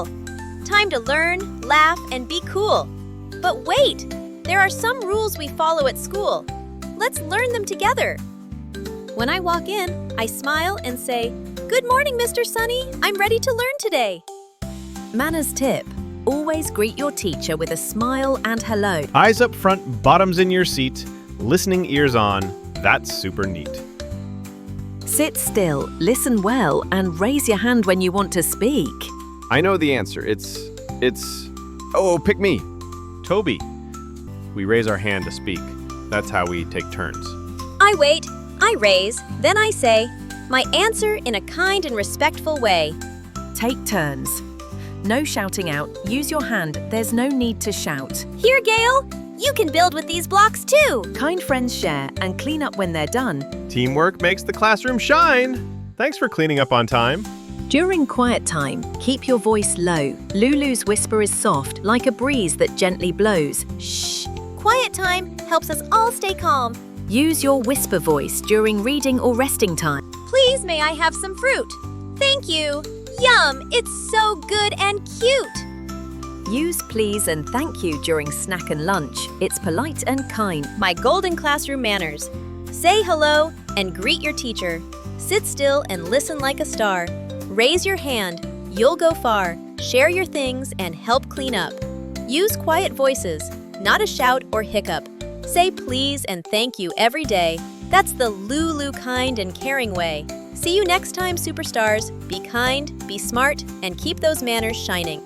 school. Time to learn, laugh, and be cool. But wait, there are some rules we follow at school. Let's learn them together. When I walk in, I smile and say, "Good morning, Mr. Sunny. I'm ready to learn today." Manners tip: always greet your teacher with a smile and hello. Eyes up front, bottoms in your seat, listening ears on. That's super neat. Sit still, listen well, and raise your hand when you want to speak. I know the answer. Oh, pick me. Toby. We raise our hand to speak. That's how we take turns. I wait, I raise, then I say my answer in a kind and respectful way. Take turns. No shouting out, use your hand, there's no need to shout. Here, Gail, you can build with these blocks too. Kind friends share and clean up when they're done. Teamwork makes the classroom shine. Thanks for cleaning up on time. During quiet time, keep your voice low. Lulu's whisper is soft, like a breeze that gently blows. Shh. Quiet time helps us all stay calm. Use your whisper voice during reading or resting time. Please, may I have some fruit? Thank you. Yum, it's so good and cute. Use please and thank you during snack and lunch. It's polite and kind. My golden classroom manners. Say hello and greet your teacher. Sit still and listen like a star. Raise your hand, you'll go far. Share your things and help clean up. Use quiet voices, not a shout or hiccup. Say please and thank you every day. That's the Lulu kind and caring way. See you next time, superstars. Be kind, be smart, and keep those manners shining.